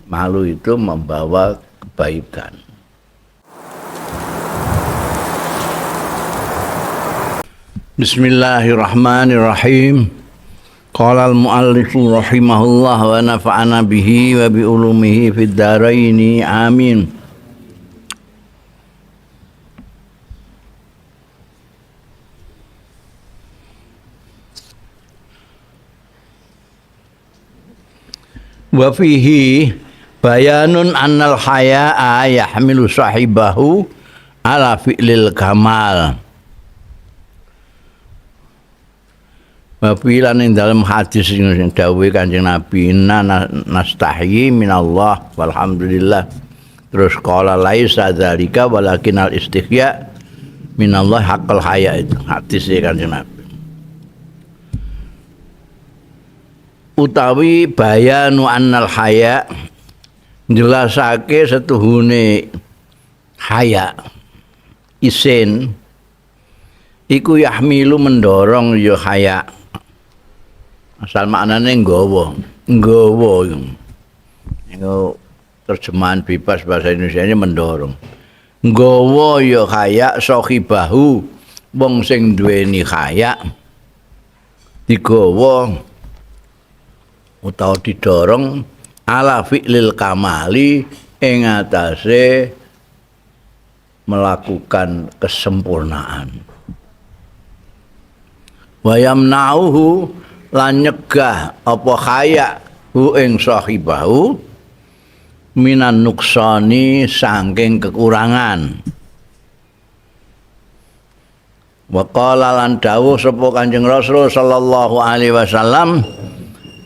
Malu itu membawa kebaikan. Bismillahirrahmanirrahim. Qala al-muallifu rahimahullah wa nafa'ana bihi wa bi ulumihi fid dharaini amin. Wa fihi bayanun annal haya'a yahmilu sahibahu ala fi'lil kamal. Wafilan ing dalam hadis sing dawuhe Kanjeng Nabi, inna nastahyi minallah walhamdulillah. Terus qala laisa dzalika walakin al istihya minallah haqqal haya, itu hadis Kanjeng Nabi. Utawi bayanu annal haya, jelasake setuhune haya isin iku yahmilu mendorong ya haya. Asal maknane nggawa itu terjemahan bebas bahasa Indonesianya mendorong. Nggawa ya haya sahibahu, wong sing duweni haya digawa utawa didorong ala fi'lil kamali ing atase melakukan kesempurnaan. Wa yamna'uhu lan nyegah apa khaya hu ing sahibahu minan nuksani saking kekurangan. Wa qala lan dawuh sapa Kanjeng Rasul sallallahu alaihi wasallam,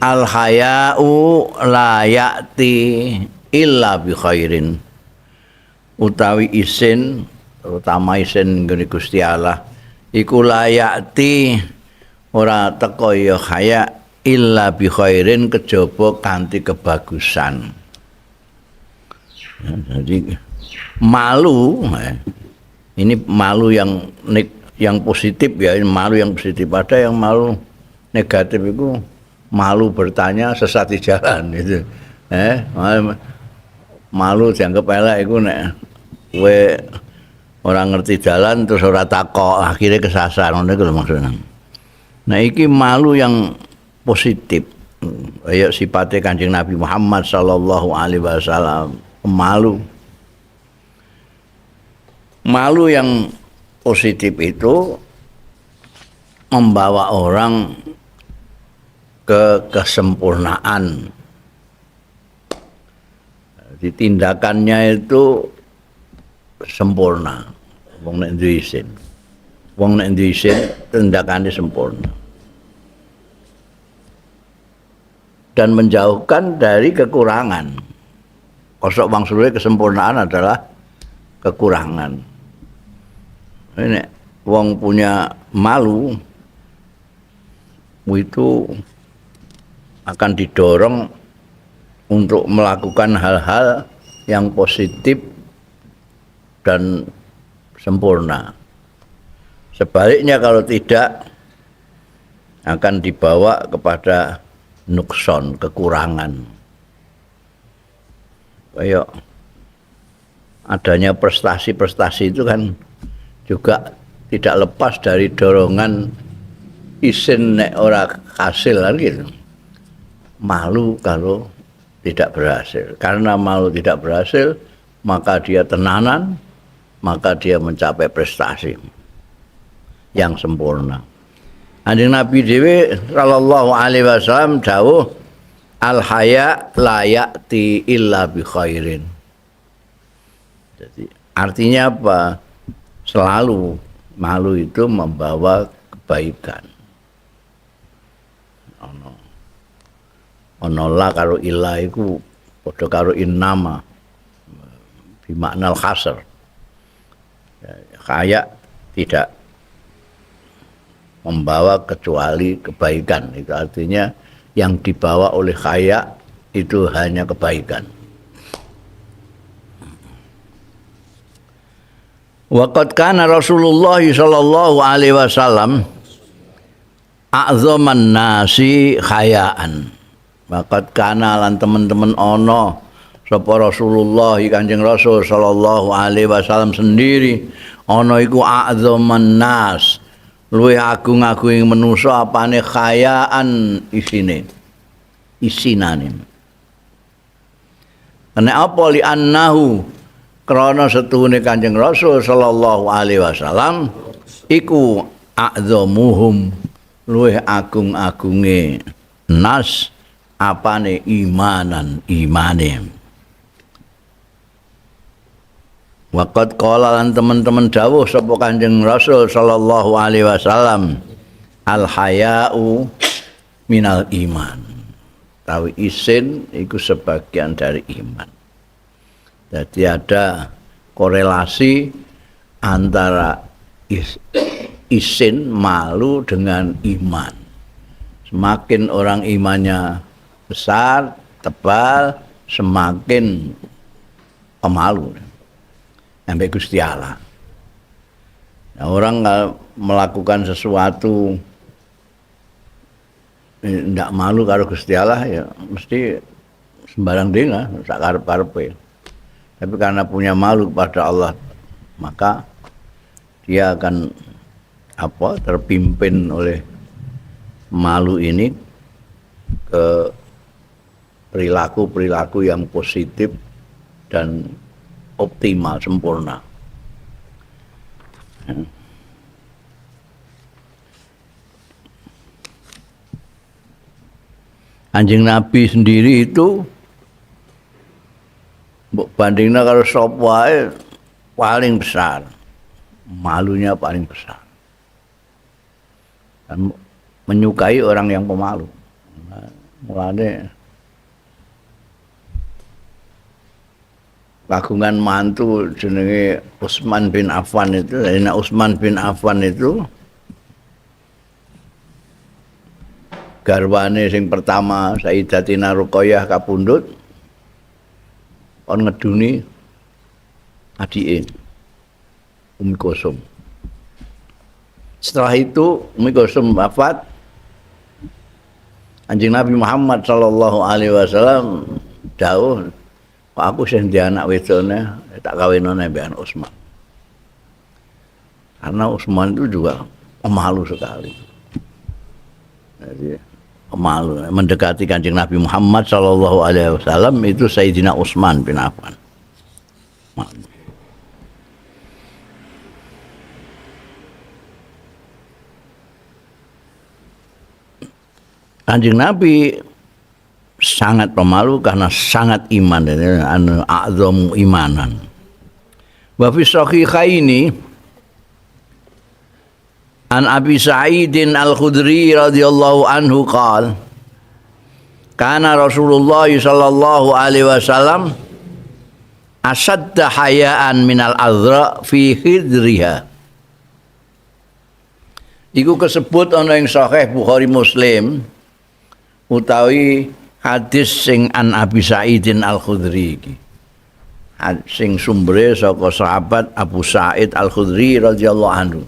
al haya'u la ya'ti illa bi khairin. Utawi isin, terutama isin nggone Gusti Allah, iku la ya'ti ora teko ya haya illa bi khairin kejaba kanthi kebagusan. Jadi malu, ini malu yang positif ya, malu yang positif. Ada yang malu negatif itu malu bertanya sesat di jalan itu. Malu dianggap elek iku nek kowe ora ngerti jalan terus ora takok akhirnya kesasar, ngono iku lho maksudnya. Nah iki malu yang positif. Kayak sifatnya Kanjeng Nabi Muhammad sallallahu alaihi wasallam, malu. Malu yang positif itu membawa orang ke kesempurnaan. Jadi tindakannya itu sempurna. Wong nek duwe isin. Wong nek duwe isin tindakannya sempurna. Dan menjauhkan dari kekurangan. Kosok maksudnya kesempurnaan adalah kekurangan. Ini wong punya malu itu akan didorong untuk melakukan hal-hal yang positif dan sempurna. Sebaliknya kalau tidak, akan dibawa kepada nukson, kekurangan. Kayak adanya prestasi-prestasi itu kan juga tidak lepas dari dorongan isin nek ora hasil kan gitu. Malu kalau tidak berhasil. Karena malu tidak berhasil, maka dia tenanan, maka dia mencapai prestasi yang sempurna. Kanjeng Nabi dhewe sallallahu alaihi wasallam dawuh, al haya la ya'ti illa bi khairin. Jadi artinya apa? Selalu malu itu membawa kebaikan. Ono la karo illa iku padha karo innama bi maknal hasr. Kaya tidak membawa kecuali kebaikan. Itu artinya yang dibawa oleh kaya itu hanya kebaikan. Waqad kana Rasulullah sallallahu alaihi wasallam a'zaman nasi khayaan. Waqad kana lan teman-teman ana sapa Rasulullah Kanjeng Rasul sallallahu alaihi wasallam sendiri ana iku a'dzaman nas luwih agung-agung manusa apane khayaan isinane ana apa li annahu krana setuhune Kanjeng Rasul sallallahu alaihi wasallam iku a'dzamuhum luwih agung-agunge nas apane imane waqad qala lan teman-teman dawuh sapa Kanjeng Rasul sallallahu alaihi wasallam al haya'u minal iman tawi isin iku sebagian dari iman jadi ada korelasi antara isin malu dengan iman semakin orang imannya besar tebal semakin pemalu sampai Gusti Allah. Nah, orang melakukan sesuatu tidak malu karo Gusti Allah ya mesti sembarang dengar sak karep-karepe. Tapi karena punya malu kepada Allah maka dia akan terpimpin oleh malu ini ke perilaku-perilaku yang positif dan optimal, sempurna. Anjing Nabi sendiri itu bandingnya kalau sop wae paling besar. Malunya paling besar. Dan menyukai orang yang pemalu. Mulane kagungan mantu jenenge Utsman bin Affan itu, Sayyidina Utsman bin Affan itu garwane sing pertama Sayyidatina Ruqayyah kapundhut kon ngeduni adike Ummi Kulsum. Setelah itu Ummi Kulsum wafat, Kanjeng Nabi Muhammad sallallahu alaihi wasallam dawuh aku sing di anak wedone tak kawinane mbek Utsman. Karena Utsman itu juga pemalu sekali. Jadi pemalu mendekati Kanjeng Nabi Muhammad sallallahu alaihi wasallam itu Sayyidina Utsman bin Affan. Kanjeng Nabi sangat pemalu karena sangat iman anu a'dzamu imanan. Wa fi sahihaini an Abi Sa'idin Al-Khudri radhiyallahu anhu qala kana Rasulullah sallallahu alaihi wasallam asadda hayaan minal azra fi hidriha. Iku kesebut ana ing Sahih Bukhari Muslim utawi hadis sing an Abi Sa'idin Al-Khudri iki. Sing sumbere saka sahabat Abu Sa'id Al-Khudri radhiyallahu anhu.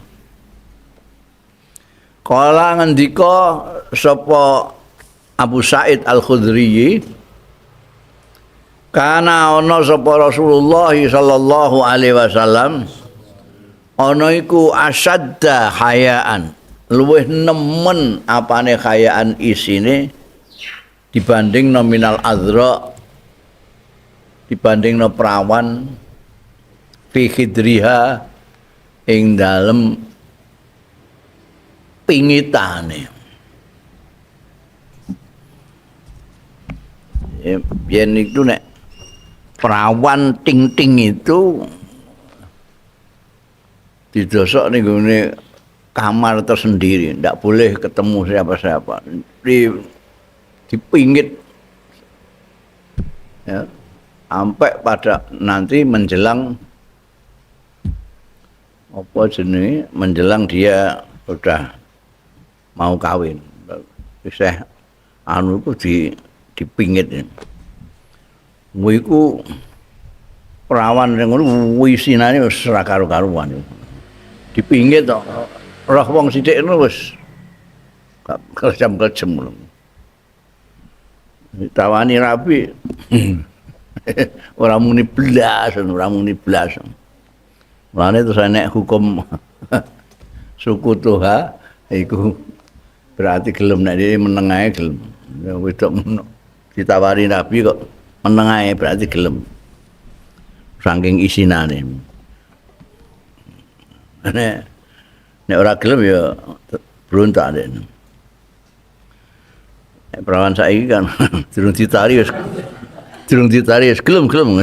Kala ngendika sapa Abu Sa'id Al-Khudri kana ana sapa Rasulullah sallallahu alaihi wasallam ana iku asadda hayaan luwih nemen apane hayaan isine dibanding nominal azra dibanding no perawan fi khidriha ing dalem pingitane yen itu nek perawan ting-ting itu didosok ning gone kamar tersendiri ndak boleh ketemu siapa-siapa dipingit ya sampai pada nanti menjelang apa jenenge menjelang dia sudah mau kawin isih anu iku dipingit iku perawan sing ngono wisinane wis ora karo-karuan dipingit tok roh wong sithik ngono wis kerjam-kerjem tawani rapi Ora muni blas, ora muni blas. Mulane terus nek hukum suku Toha iku berarti gelem nek dia meneng ae gelem. Ya wedok ditawari Nabi kok meneng ae berarti gelem. Saking isinane. Nek ora gelem ya berontak deh. Nek perawan saiki kan durung ditari wis gelem-gelem.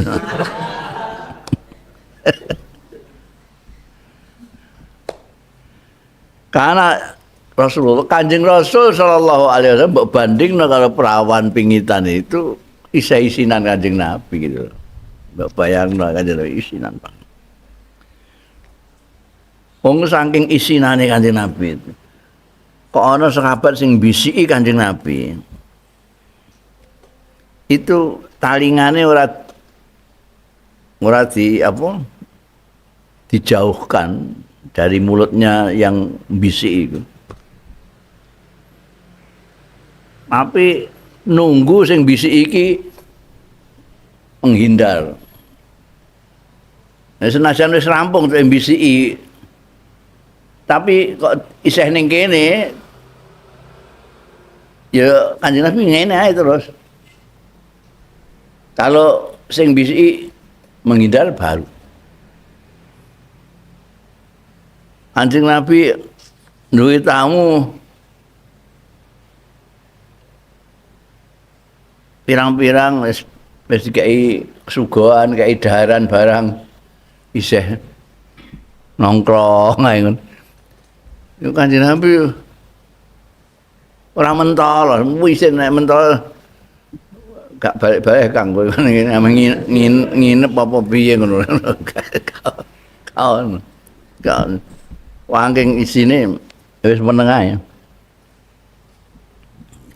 Karena Rasulullah Kanjeng Rasul sallallahu alaihi wasallam mbok bandingno karo perawan pingitan itu isa-isinan Kanjeng Nabi gitu. Mbok bayangno Kanjeng Nabi isinan, Pak. Wong saking isinane Kanjeng Nabi itu. Kok ana sahabat sing bisiki Kanjeng Nabi. Itu talingane ora dijauhkan dari mulutnya yang bisik itu. Tapi nunggu sing bisik iki menghindar. Nah, senajan wis rampung sing bisiki. Tapi kok isih ning kene ya Kanjeng Nabi ngene ae terus. Kalau sing bisiki menghindar baru. Kanjeng Nabi duwe tamu pirang-pirang wis dikai suguhan, kai daharan barang isih nongkrong ae ngono. Yo Kanjeng Nabi ora mentol, wis nek mentol gak balik-balik Kang kowe nginep apa piye ngono. Kaon. Wangking isine wis meneng ae.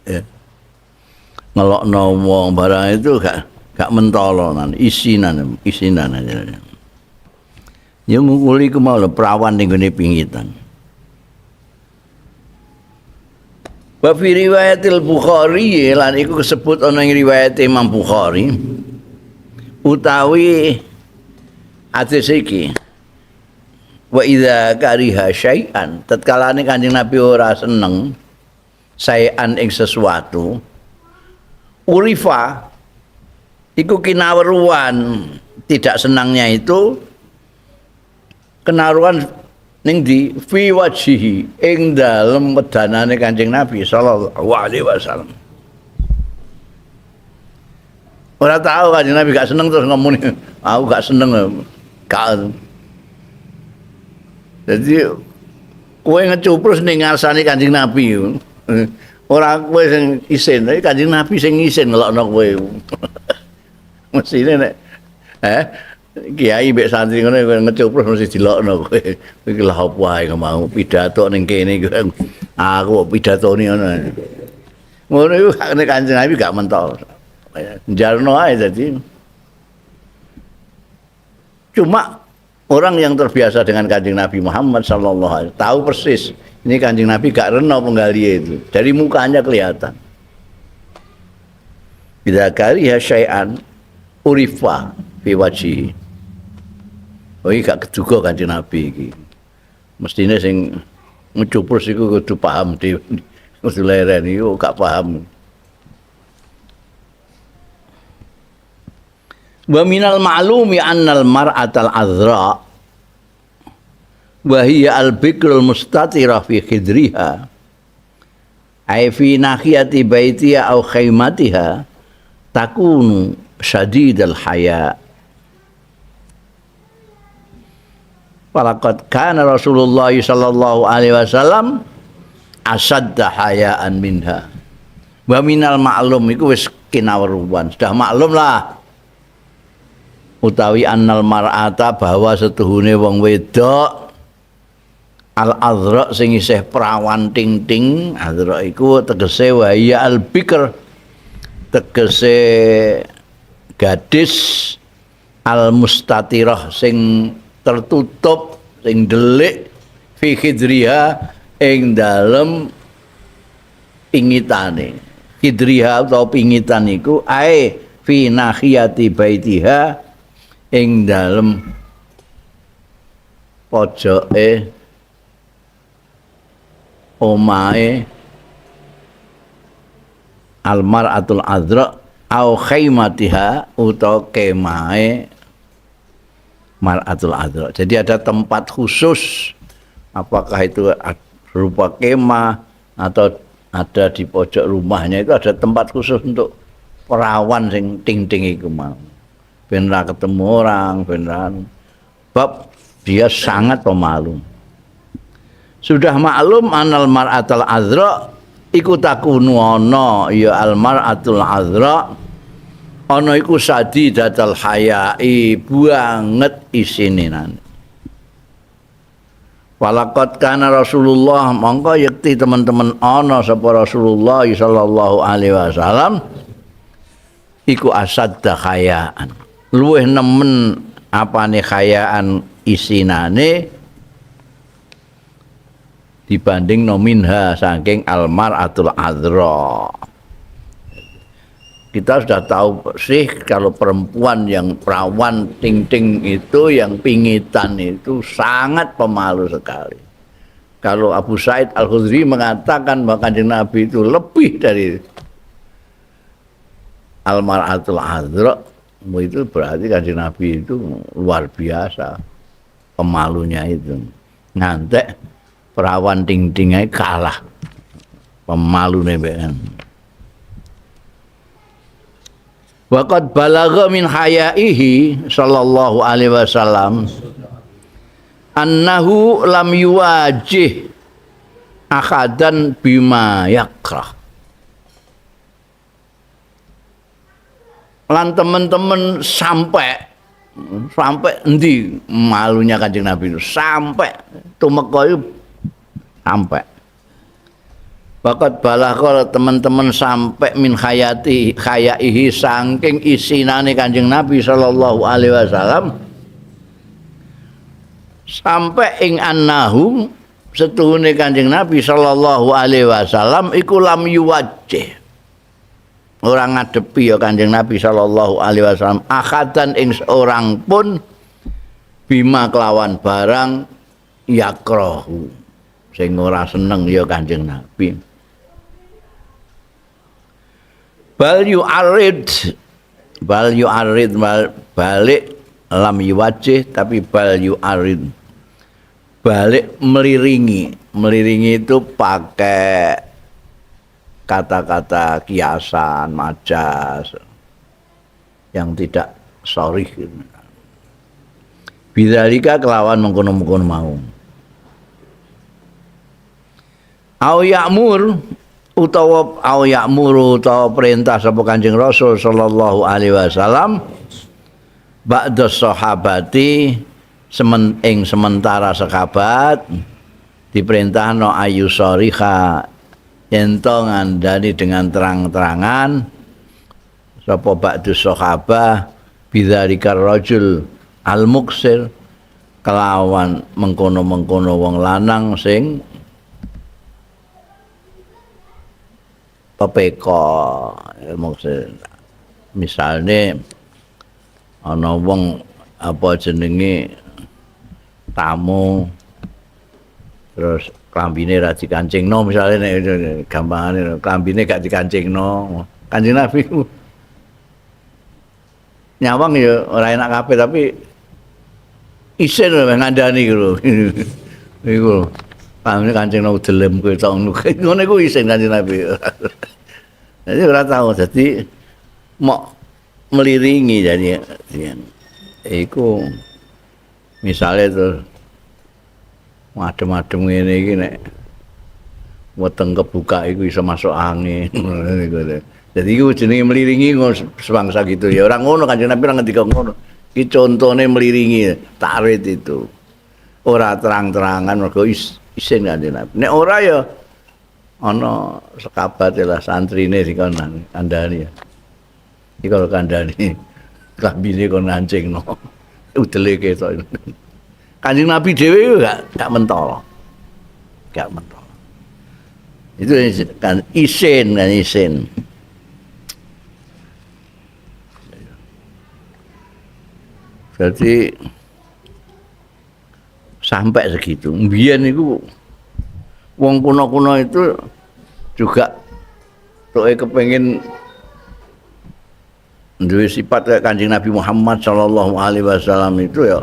Ya. Ngelokno wong barang itu gak mentolonan, isinan aja. Ya ngukuli ku mau perawan ning gone pingitan. Wa fi riwayatil Bukhari lan iku disebut ana ing riwayat Imam Bukhari utawi hadis iki wa idza kariha syai'an tatkalane Kanjeng Nabi ora seneng syai'an ing sesuatu urifa iku kinaweruan tidak senangnya itu kenaruan ning di fi wajhihi ing dalem wedanane Kanjeng Nabi sallallahu alaihi wasallam. Ora tahu Kanjeng Nabi gak seneng terus ngomong aku gak seneng gak. Jadi kowe ngecuprus ning ngarsane Kanjeng Nabi. Ora kowe sing isin, tapi Kanjeng Nabi sing isin ngelokno kowe. Mesine nek kiai mbek santri ngono ngecuprus mesti dilokno kowe. Iki lha apa ae mau pidato ning kene iki. Aku pidatoni ngono. Ngono iku nek Kanjeng Nabi gak mentol. Jarno ae dadi. Cuma orang yang terbiasa dengan Kanjeng Nabi Muhammad sallallahu alaihi wasallam tahu persis ini Kanjeng Nabi gak reno penggali itu. Dari mukanya kelihatan. Bila kariha syai'an urifa fi wajhi. Oh iki gak keduga Kanjeng Nabi iki. Mestine sing ngecuprus iku kudu paham dhewe. Kudu leren iku gak paham. Wa minal ma'lumi annal mar'atal azra wa hiya al-bikrul mustatira fi khidriha ay fi nahiyati baitiha aw khaymatiha takunu syadidal haya. Walaqad kana Rasulullah sallallahu alaihi wasallam asadda hayaan minha. Wa minal ma'lum iku wis kinaweruan, sudah maklum lah. Utawi annal mar'ata bahwa setuhune wong wedok al-azra sing isih prawan ting-ting, azra iku tegese wa ya al-bikr tegese gadis al-mustatirah sing tertutup sing delik fi khidriha ing dalem pingitane. Khidriha atau pingitan iku ae fi nahiyati baitiha ing dalem pojoke omahe almar'atul azra au khaymatiha utawa kemahe mar'atul azra. Jadi ada tempat khusus, apakah itu berupa kemah atau ada di pojok rumahnya, itu ada tempat khusus untuk perawan sing ting-ting iku mau. Ben ra ketemu orang, ben bab dia sangat pemalu. Sudah maklum anal mar'atul azra iku takunu ana ya al mar'atul azra ana iku sadidatul hayai banget isininane. Walaqad kana Rasulullah mongko yekti teman-teman ana sapa Rasulullah sallallahu alaihi wasallam iku asadda khayaan. Luwih nemen apane khayaan isinane dibanding nominha saking almaratul azra. Kita sudah tahu sih kalau perempuan yang perawan ting-ting itu, yang pingitan itu sangat pemalu sekali. Kalau Abu Sa'id Al-Khudri mengatakan bahwa Kanjeng Nabi itu lebih dari almaratul azra, itu berarti Kanjeng Nabi itu luar biasa pemalunya itu. Ngantek perawan ting-tingnya kalah pemalu nebekan. Waqad balagha min hayaihi sallallahu alaihi wasallam annahu lam yuwajih akadan bima yakrah. Lan teman-teman sampai endi malunya Kanjeng Nabi itu, sampai tumeka itu sampai. Bakat balagha teman-teman sampai min khayaihi saking isinane Kanjeng Nabi sallallahu alaihi wasallam sampai ing annahu setuhune Kanjeng Nabi sallallahu alaihi wasallam iku lam yuwajjih ora ngadepi ya Kanjeng Nabi sallallahu alaihi wasallam akhadan ing seorang pun bima kelawan barang yakrahu sing ora seneng ya Kanjeng Nabi. Bal yu'arid balik lam yuwajjih tapi bal yu'arid balik meliringi itu pakai kata-kata kiasan majas yang tidak sharih. Bidzalika kelawan mengkono-mengkono mau au ya'mur utawa perintah sapa Kanjeng Rasul sallallahu alaihi wasallam ba'da sahabati sementara sahabat diperintahno ayu sariha ento ngandani dengan terang-terangan sapa ba'du sahabah bidzalika rajul al-muksir kelawan mengkono-mengkono wong lanang sing pepeko maksud misalnya ana wong apa jenenge tamu terus klambine ra dikancingno misalnya nek gampangane klambine gak dikancingno Kanjeng Nabi nyawang ya ora enak kabeh tapi isin ngandani lho iku pamane kancingno delem kowe tok ngono iku isin Kanjeng Nabi. Jadi ora tahu dadi mok meliringi jadi iku misale terus madem-madem ngene iki nek weteng kebuka iku iso masuk angin. Jadi iku jenenge meliringi sebangsa gitu ya. Ora ngono Kanjeng Nabi ora ngendika ngono. Iki contone meliringi tarit itu. Ora terang-terangan mergo isin Kanjeng Nabi. Nek ora ya ana sekabat lah santrine dikon kandhani ya. Iki kalau kandhani klambine kon ngancingno. Udele ketok. Kanjeng Nabi dhewe gak mentol. Gak mentol. Itu kan isin. Jadi sampai segitu. Mbiyen niku wong kuno-kuno itu juga tuh kepengin duwe sifat kayak Kanjeng Nabi Muhammad sallallahu alaihi wasallam itu ya.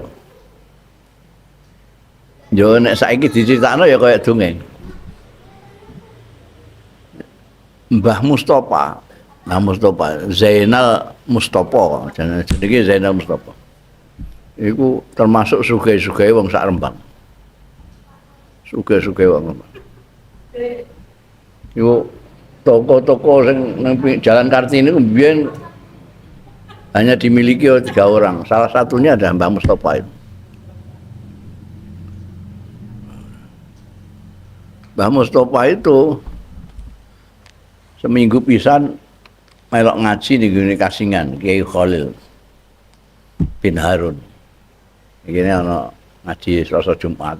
Yo nek saiki diceritakno ya kaya dongeng. Mbah Mustofa, Zainal Mustofa, jenenge Zainal Mustofa. Iku termasuk sugih-sugih wong sak Rembang. Sugih-sugih wong Rembang. Iku toko-toko sing nang Jalan Kartini ku mbiyen hanya dimiliki oleh 3 orang. Salah satunya ada Mbah Mustofa itu. Mbah Mustofa itu seminggu pisan melok ngaji di Gune Kasingan, Kiai Khalil bin Harun. Iki ana ngaji Selasa Jumat.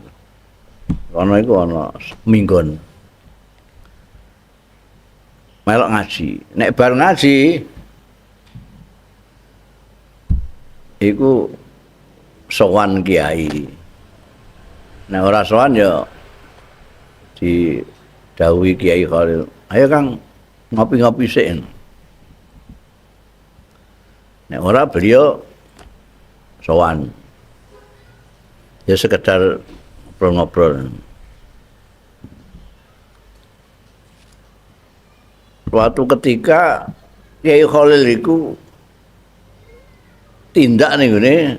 Kono iku ana minggon. Melok ngaji. Nek bar ngaji iku sowan kiai. Nek ora sowan ya didhawuhi Kiai Khalil. Ayo Kang ngopi-ngopi sik. Nek ora beliau sowan. Ya sekedar ngobrol-ngobrol. Suatu ketika Kiai Khalil iku tindak ning ngene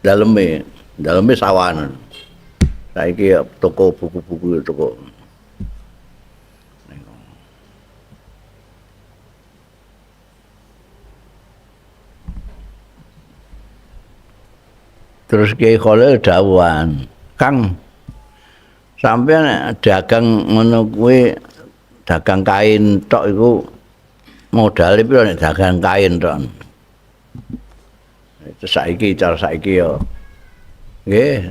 daleme sawan. Saiki toko buku-buku toko. Terus Kiai Khalil dawuhan, "Kang, sampeyan dagang ngono kuwi dagang kain tok iku modale piro nek dagang kain tok?" Itu saiki cara saiki ya. Nggih,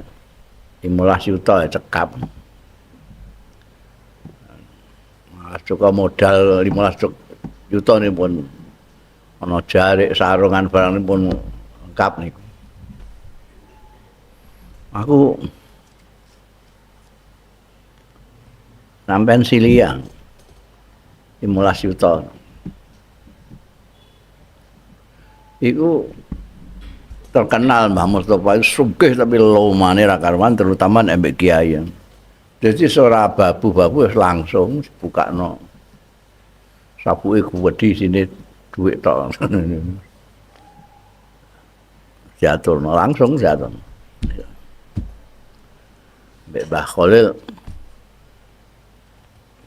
15 juta cekap. Cukup modal 15 juta nih pun ana jarik sarungan barang pun lengkap niku. Aku sampean siliang 15 juta. Iku terkenal Mbah Mustofa sugih tapi lomane ra karuan terutama nek mbek kiai. Dadi ora babu-babu wis langsung bukakno. Sapuke gedhi sini dhuwit tok. Diaturno langsung diaturno. Mbek Mbah Khalil.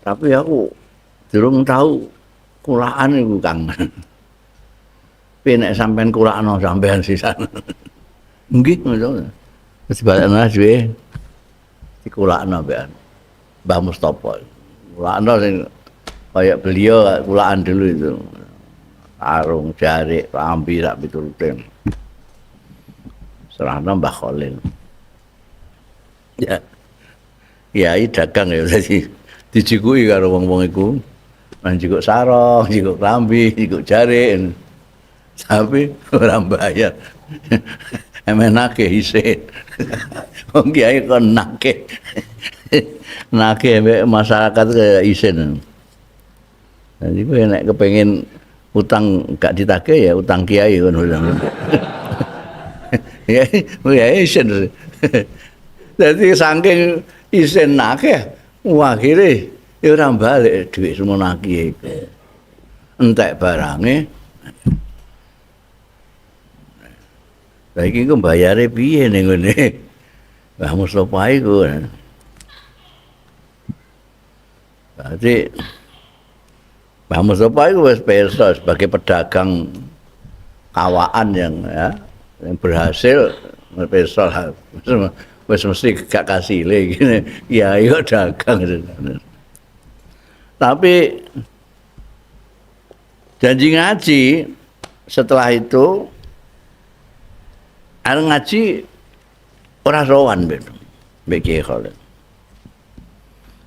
Tapi aku durung tahu kulaan iku Kang. Nek sampean kulakno sampean sisan. Nggih ngono. Wis balekno dhewe dikulakno mbekan. Mbah Mustofa. Kulakno sing kaya beliau kulaan dulu itu. Sarung, jarik, rambi sak piturute. Serahno Mbah Khalil. Ya. Kiai dagang ya dadi dijikuki karo wong-wong iku. Nang jikuk sarung, jikuk rambi, jikuk jarik. Tapi ora bayar. Emenake isin. Wong kiai kon nake. Nake masyarakat kaya isin. Jadi kowe nek kepengin utang gak ditagih ya utang kiai ngono. Ya isin. Dadi saking isin nake akhire ya ora balik dhuwit semono kiai iku. Entek barange saiki ku bayare piye ning ngene? Mbah Mustofa iku. Berarti Mbah Mustofa iku wis pirsa sebagai pedagang kawaan yang berhasil pirsa wis mesti gak kasile ngene. Ya yo dagang. Tapi janji ngaji setelah itu arep ngaji ora sowan mbek Kiai Khalil.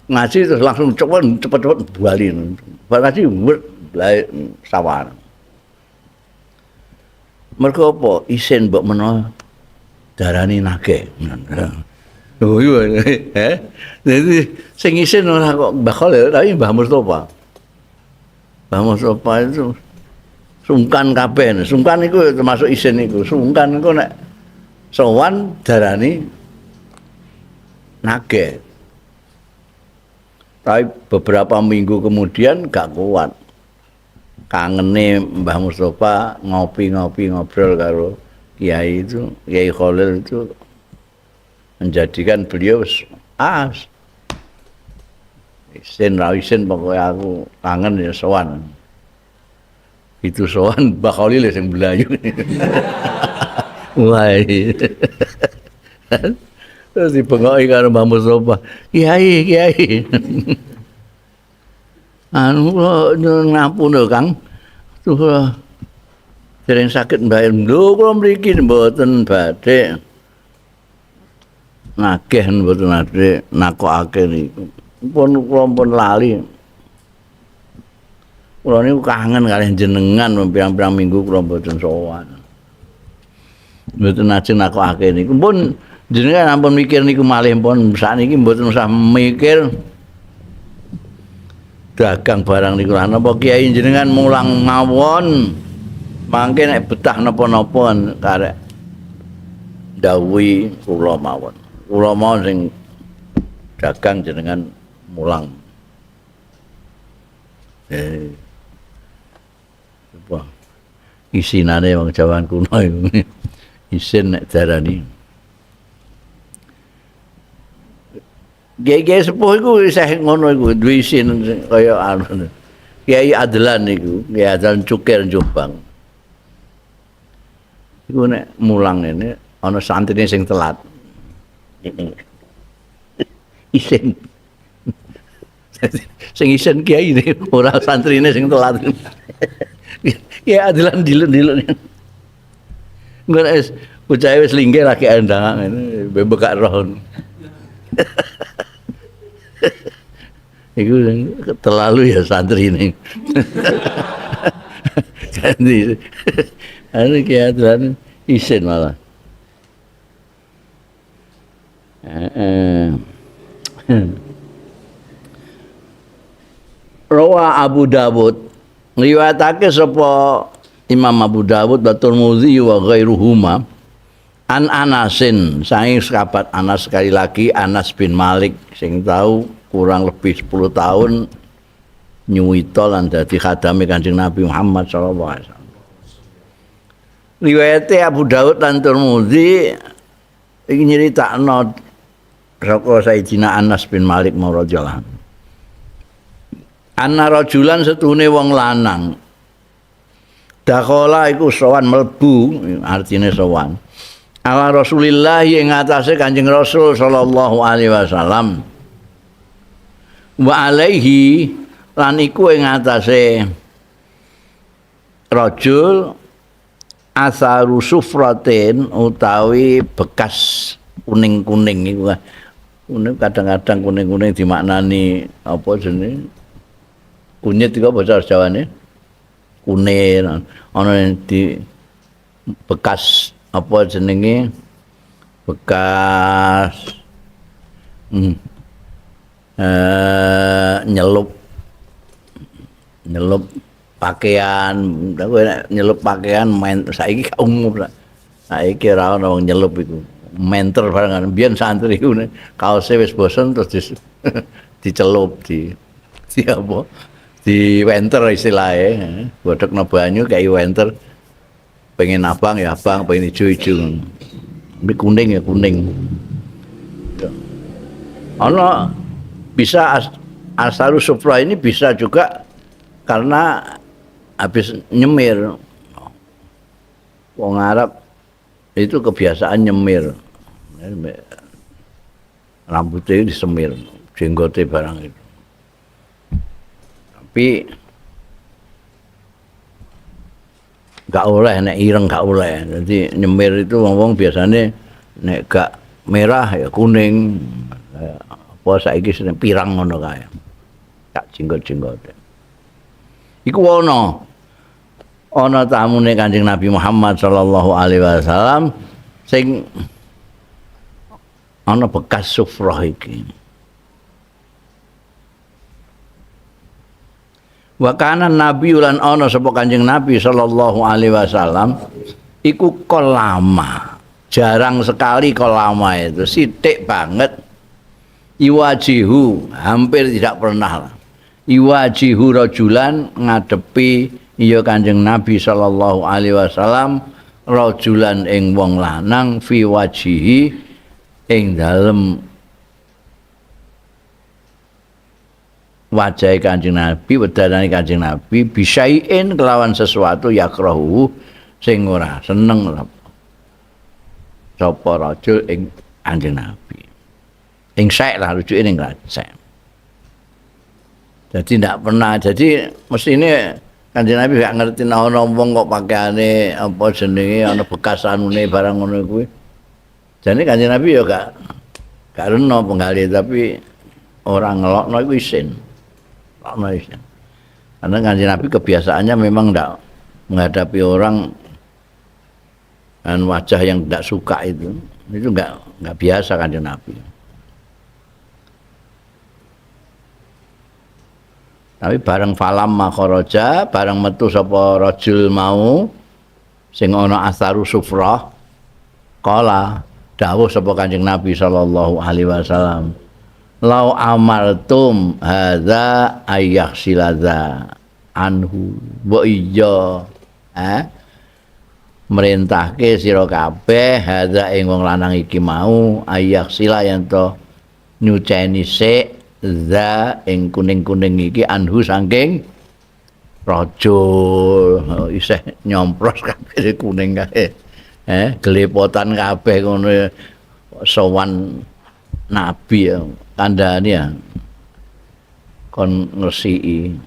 Ngaji terus langsung cepet-cepet bali. Bar ngaji sawan. Mergo apa? Isin mbok menawa darani nagih. Oh iya, Jadi sing isin ora kok Mbah Khalil, tapi Mbah Mustofa. Mbah Mustofa itu sungkan kabeh. Sungkan iku termasuk isin iku. Sungkan iku nek sowan darani nagih. Tapi beberapa minggu kemudian gak kuat. Kangene Mbah Mustofa ngopi-ngopi ngobrol karo Kiai itu, Kiai Khalil itu menjadikan beliau isin pokoknya aku kangen ya sowan. Itu sowan Mbah Khalil sing Melayu. Wah. Terus dibengoki karo Mbah Mustofa. Kiai. Anu nyuwun ngapun lho Kang. Tuh dereng sakit mbayar. Lho kula mriki mboten badhe nagih mboten badhe nakokake niku. Pun lali. Kula niku kangen kalih jenengan pirang-pirang minggu kula mboten sowan. Mboten ajeng nakokake niku. Pun jenengan ampun mikir niku malih pun sakniki mboten usah mikir dagang barang niku lan apa Kiai jenengan mulang mawon. Mangke nek betah napa-napa karek dawuhi kula mawon. Kula mau sing dagang jenengan mulang. Apa isinane wong Jawa kuno iku. Isin nek darani. Kiai sepuh iku isih ngono iku duwe isin kaya anu. Kiai Adlan iku, Kiai Adlan Cukir Jombang. Iku nek mulang ini ana santrine sing telat. Isin. Sing isin kiai ini ora santrine sing telat. Kiai Adlan diluk-diluk. Engko wis bocah wis linggih lagi andang ngene bebekak roh. Iku terlalu ya santri ini. Ganti. Anu kiai isin malah. Rawa Abu Dawud riwayatake sapa Imam Abu Dawud wa Tirmidzi wa ghairuhuma an Anasin saking sahabat Anas sekali lagi Anas bin Malik sing tahu kurang lebih 10 tahun nyuwita lan dadi khadame Kanjeng Nabi Muhammad sallallahu alaihi wasallam. Riwayate Abu Dawud lan Tirmidzi iki nyeritakno saka Sayyidina Anas bin Malik radhiyallahu anhu. Anna rajulan setune wong lanang. Dakhala iku sowan mlebu artine sowan. Ala Rasulillah ing atase Kanjeng Rasul sallallahu alaihi wasallam. Wa alaihi lan iku ing atase rajul asaru sufratin utawi bekas kuning-kuning iku. Kuning kadang-kadang kuning-kuning dimaknani apa jenenge? Kunyit iku bahasa Jawane. Kunir ana di bekas apa jenenge? Bekas nyelup pakaian, nyelup pakaian main saiki gak umum lah. Saiki ora ana wong nyelup iku. Menter barengan biyen santri iku kaose wis bosen terus dicelup di apa? Di wenter istilahnya, bodokno banyu kayak wenter. Pengen abang ya abang, pengen hijau-hijau. Ini kuning ya kuning. Ana bisa asaru sufra ini bisa juga karena habis nyemir. Wong Arab itu kebiasaan nyemir. Rambutnya disemir, jenggotnya barang itu. Tapi gak oleh nek ireng gak oleh. Jadi nyemir itu wong-wong biasanya nek gak merah ya kuning. Apa saiki seneng pirang ngono kae. Tak jenggot-jenggot. Iku ana ana tamune Kanjeng Nabi Muhammad sallallahu alaihi wasallam sing ana bekas sufrah iki. Wa kana nabi lan ana sapa Kanjeng Nabi sallallahu alaihi wasallam iku kolama. Jarang sekali kolama itu, sithik banget. Iwajihu, hampir tidak pernah. Iwajihu rajulan ngadepi ya Kanjeng Nabi sallallahu alaihi wasallam rajulan ing wong lanang fi wajihi ing dalem wajah Kanjeng Nabi, wedane Kanjeng Nabi bisaiin kelawan sesuatu yakrahu sing ora seneng sapa rajul ing Kanjeng Nabi. Ing sae lah rujuke ning sae. Jadi tidak pernah, jadi mestine Kanjeng Nabi gak ngerti ana wong kok pakaiane apa jenenge ana bekas anune barang ngono kuwi. Jane Kanjeng Nabi ya gak reno penggali tapi orang ngelokno iku isin. Ngelokno isin. Karena Kanjeng Nabi kebiasaannya memang ndak menghadapi orang dan wajah yang tidak suka itu nggak biasa Kanjeng Nabi. Tapi bareng falam makharaja, bareng metu sapa rajul mau sing ana asaru sufrah, qala dawuh sapa Kanjeng Nabi sallallahu alaihi wasallam, lau amartum hadza ayyahsiladza anhu. Mbok iya, merintahke sira kabeh hadza ing wong lanang iki mau ayyahsila yen to nyuceni sik za ing kuning-kuning iki anhu saking rajul isih nyompros kabeh kuning kae gelepotan kabeh ngono sowan nabi ya kandhane ya kon ngresiki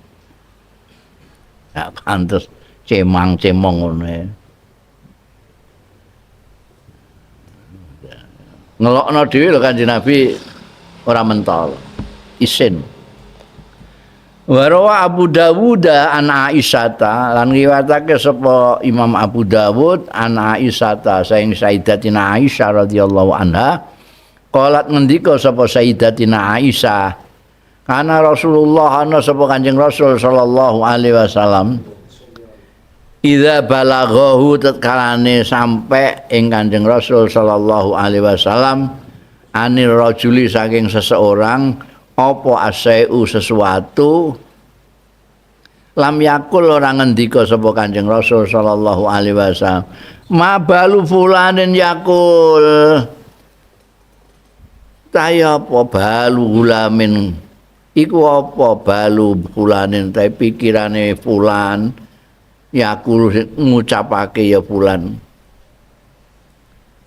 gak pantes cemang-cemong ngono ya ngelokno dhewe lho Kanjeng Nabi ora mentol isin. Warawa Abu Dawud an Aisyata lan riwayatake sapa Imam Abu Dawud an Aisyata saing Sayyidatina Aisyah radhiyallahu anha qalat ngendika sapa Sayyidatina Aisyah kana Rasulullah ana sapa Kanjeng Rasul sallallahu alaihi wasallam idza balaghahu tatkalane sampai ing Kanjeng Rasul sallallahu alaihi wasallam anil rajuli saking seseorang apa asai'u sesuatu lam yakul ora ngendika sapa Kanjeng Rasul sallallahu alaihi wasallam ma balu fulanin yakul taya apa balu gulamin iku apa balu fulanin ta pikirane fulan yakul ngucapake ya fulan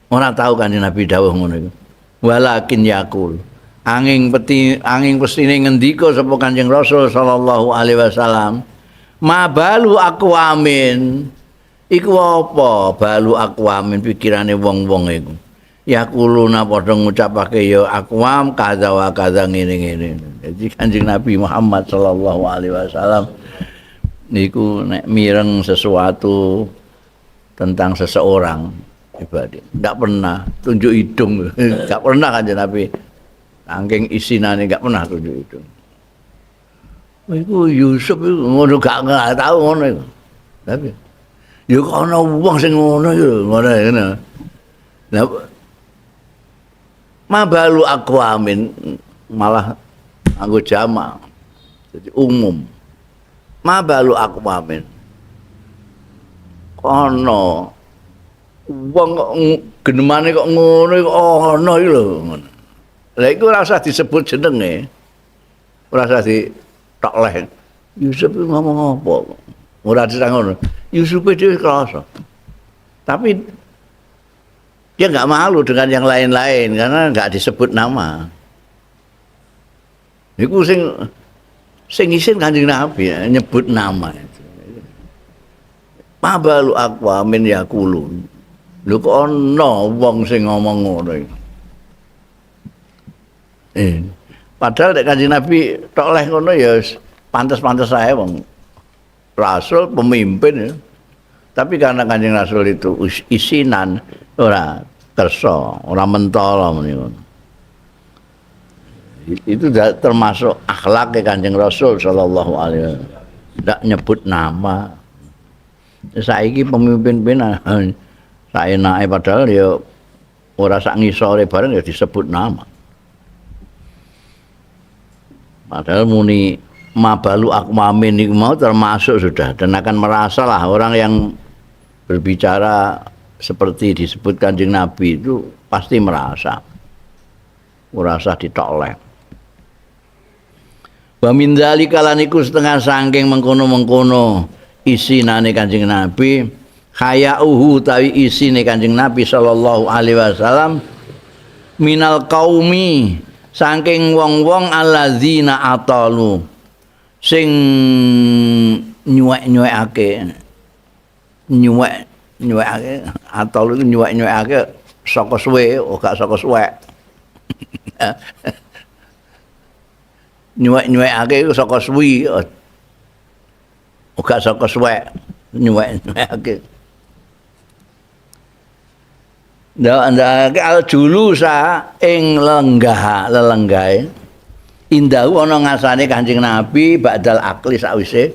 ora tahu Kanjeng Nabi dawuh ngono iku walakin yakul angin pestine ngendika sapa Kanjeng Rasul sallallahu alaihi wasallam ma balu aqwamin iku apa balu aqwamin pikirane wong-wong iku yakuluna padha ngucapake ya aqwam kadza wa kadza ngene-ngene. Jadi Kanjeng Nabi Muhammad sallallahu alaihi wasallam niku nek mireng sesuatu tentang seseorang pribadi ndak pernah tunjuk hidung nggak pernah Kanjeng Nabi angking isinane gak pernah tunjuk itu. Iku Yusuf iku ngono gak tahu ngono iku. Tapi ya kok ana wong sing ngono iku ngono ngene. Lah mabalu aqwamin malah anggo jamak. Jadi umum. Mabalu aqwamin. Kono wong kok genemane kok ngono iku ana iki lho ngono. Lah iku ora usah disebut jenenge. Ora usah ditok leh. Yusuf itu ngomong apa? Ora disang ngono. Yusuf itu kerasa. Tapi dia enggak malu dengan yang lain-lain karena enggak disebut nama. Iku sing isin Kanjeng Nabi ya, nyebut nama itu. Mabalu aqwa min yakulun. Lho kok ana wong sing ngomong ngono iki. Padahal nek Kanjeng Nabi tok leh ngono ya pantes-pantes ae wong rasul pemimpin ya. Tapi karena Kanjeng Rasul itu isinan ora kersa, ora mentolo menika. Itu termasuk akhlak Kanjeng Rasul sallallahu alaihi wasallam. Tidak nyebut nama. Saiki pemimpin-pimpinan saenake padahal ya ora sak ngisore bareng ya disebut nama. Padahal muni mabalu akmamin itu mau termasuk sudah dan akan merasalah orang yang berbicara seperti disebut Kanjeng Nabi itu pasti merasa ditoleh. Wa min dzalika lan iku setengah saking mengkono-mengkono isinane Kanjeng Nabi khayauhu tawi isine Kanjeng Nabi sallallahu alaihi wasallam minal qaumi saking wong-wong alladzina atalu sing nyuwek-nyuwekake atau nyuwek-nyuwekake saka suwe ora saka suwek. Nyuwek-nyuwekake saka suwi ora saka suwek nyuwek-nyuwekake. Ndake al julusa ing lelenggahe indahu ana ngasane Kanjeng Nabi ba'dal akli sakwise.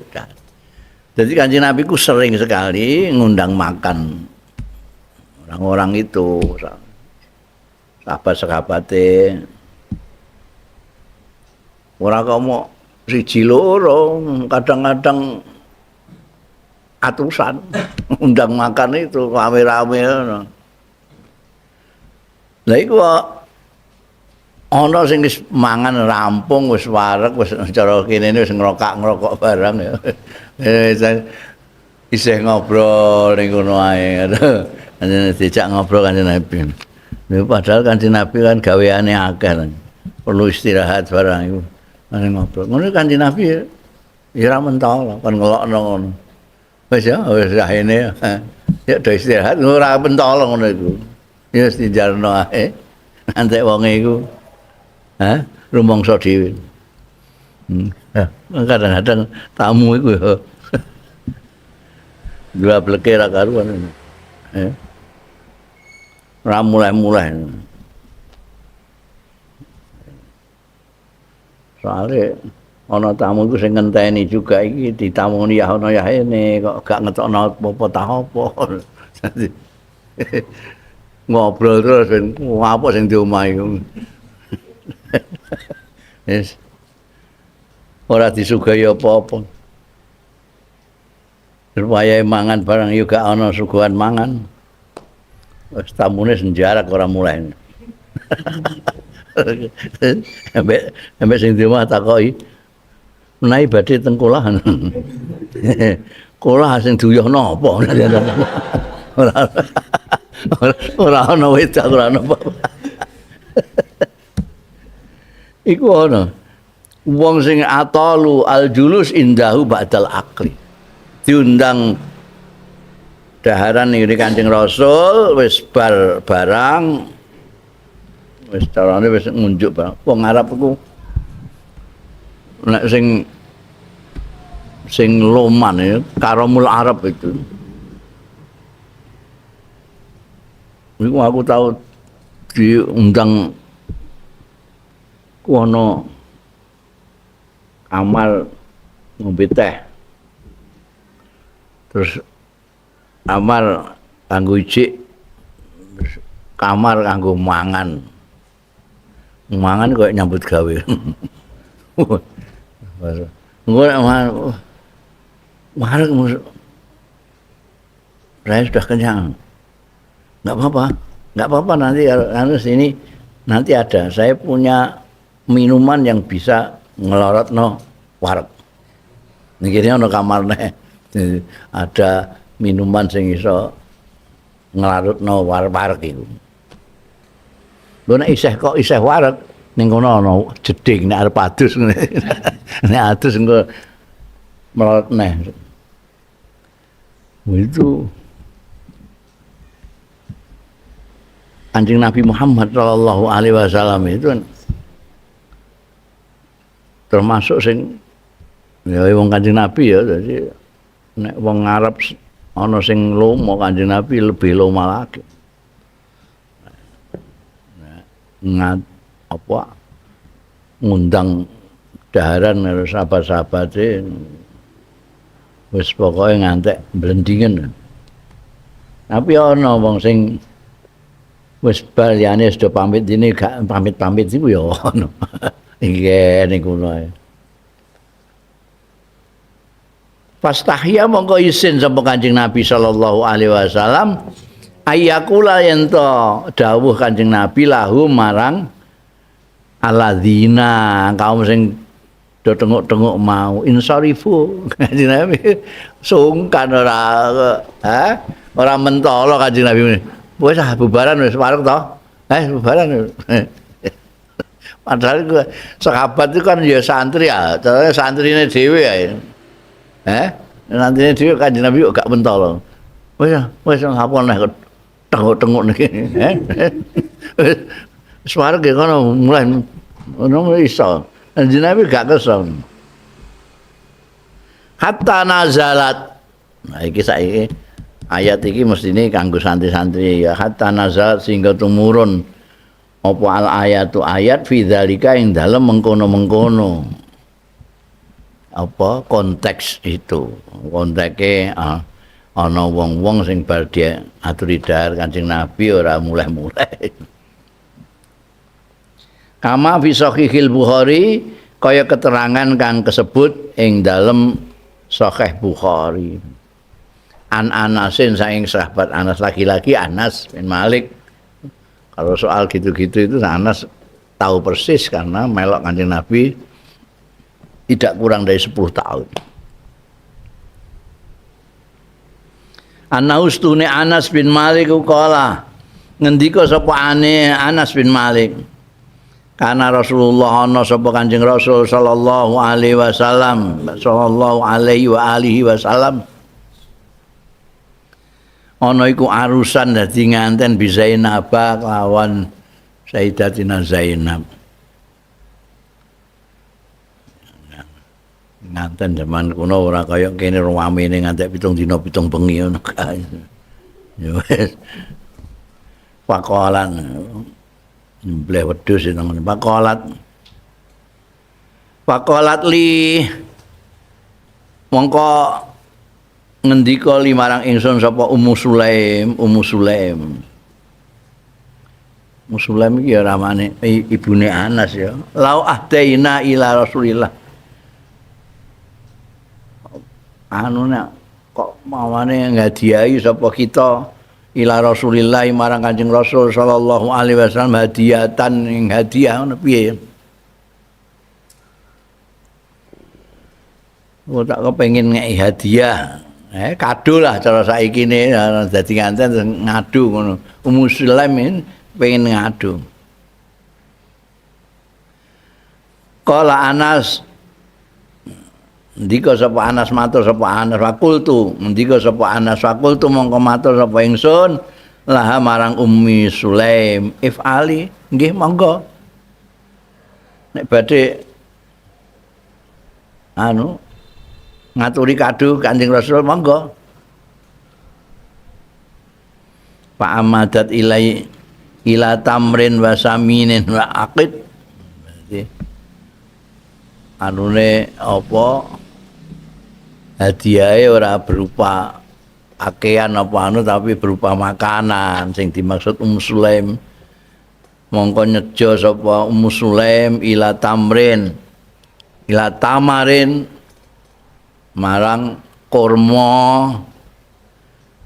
Jadi Kanjeng Nabi ku sering sekali ngundang makan orang-orang itu, sahabat-sahabate. Ora komo siji loro, kadang-kadang atusan undang makan itu rame-rame ngono. Lah iku ana sing wis mangan rampung wis wareg wis cara kene wis ngrokok barang ya. Isih ngobrol ning kono ae. Dijak ngobrol Kanjeng Nabi. Padahal Kanjeng Nabi kan gaweane akeh. Perlu istirahat barang iku. Ngobrol. Ngono Kanjeng Nabi ya ora mentol kan ngelokno ngono. Wis ya wis rahene. Ya do istirahat ora mentol ngono iku. Ya wis dijarno ae. Antek wonge iku rumangsa dhewe. Kadang-kadang tamu iku ya. Dua bleke ra karuan. Ra mulai-mulai. Soale ana tamu iku sing ngenteni juga iki ditamoni ya ana ya ini kok gak ngetokno apa-apa ta apa. Ngobrol terus ben apa sing di omah iku. Yes. Ora disuguhi apa-apa. Supaya mangan barang juga ana suguhan mangan. Wis tamune senjarak ora mulai. Ambek sing di omah takoki menawi badhe teng kolahan. Kolah sing duyuh napa? Ora ana wedok ora ana apa. Iku ana wong sing atalu aljulus indahu ba'dal akli. Diundang daharan ning Kanjeng Rasul wis bar barang wis carane wis ngunjuk barang. Wong Arab iku nek sing loman ya karamul Arab itu. Iku aku tahu diundang kono kamar ngombe teh. Terus kamar kanggo ijik, kamar kanggo mangan. Mangan kok nyambut gawe. Engko marek saya sudah kenyang. Enggak apa-apa nanti harus ini nanti ada. Saya punya minuman yang bisa ngelorotno wareg. Niki ana kamarne. Ada minuman sing iso nglarutno wareg iku. Lho nek isih wareg ning kono ana jeding nek arep adus ngene. Nek adus engko melorot neh. Itu Kanjeng Nabi Muhammad sallallahu alaihi wasallam itu termasuk sing ya wong Kanjeng Nabi ya dadi nek wong Arab ana sing lomo Kanjeng Nabi lebih lomo lagi. Ngat apa ngundang daharan karo sahabat-sahabate wis pokoke ngantek blendingen. Tapi ana wong sing wis baliyane sudah pamit ini gak pamit-pamit iku ya ono. Iki niku wae. Fastahya mongko isin sapa Kanjeng Nabi sallallahu alaihi wasallam ayakula yen to dawuh Kanjeng Nabi lahu marang alladzina kaum sing do tenguk-tenguk mau insarifu. Kanjeng Nabi sungkan ora mentolo Kanjeng Nabi. Wis bubaran wis warung to. Bubaran. Padahal sahabat itu kan ya santri ya, carane santrine dhewe ya. Santrine dhewe Kanjeng Nabi kok gak mentolo. Wis ngapun nek tenguk-tenguk niki. Wis warung ge kono mulai ono iso. Kanjeng Nabi gak kesel. Hatta nazalat. Nah iki saiki ayat iki mestine kanggo santri-santri ya hatta nazalat sehingga tumurun apa al ayatu ayat fi dzalika ing dalem mengkono-mengkono. Apa konteks itu? Konteke ana wong-wong sing bar dia aturi dahar Kanjeng Nabi ora mulai-mulai. Kama fi sahihil Bukhari kaya keterangan kang kesebut ing dalem Sahih Bukhari. An Anasin saing sahabat Anas laki-laki Anas bin Malik. Kalau soal gitu-gitu itu Anas tahu persis karena melok Kanjeng Nabi tidak kurang dari 10 tahun. Anaustune Anas bin Malik qala ngendika sapa Anas bin Malik karena Rasulullah ana sapa Kanjeng Rasul sallallahu alaihi wasallam ana iku arusan dadi nganten bi Zainab lawan Sayyidatina Zainab. Nganten zaman kuno ora kaya kene ruwamene ngantek 7 dina 7 bengi ngono kae. Ya wis. Pakolan bleh wedhus nang Pakolat li mongko ngendika limarang ingsun sapa Ummu Sulaim. Ummu Sulaim iki ya ramane ibune Anas ya. Lau ahdaina ila Rasulillah. Anune kok mawane ngadiahi sapa kita ila Rasulillah marang Kanjeng Rasul sallallahu alaihi wasallam hadiatan ing hadiah ngono piye. Oh tak kepengin ngeki hadiah. Kado lah cara saiki ne dadi nganten ngadu ngono. Ummu Sulaim pengen ngadu. Kala Anas ndika sapa Anas matur sapa Anas fakultu ndika sapa Anas fakultu mongko matur sapa ingsun laha marang Ummi Sulaim ifali nggih monggo nek badhe ngaturi kado Kanjeng Rasul monggo Pak amadat ila tamrin wa saminin wa aqid anune apa hadiahe ora berupa pakaian apa tapi berupa makanan sing dimaksud Sulaim mongko nyejo sapa Sulaim ila tamarin marang kurma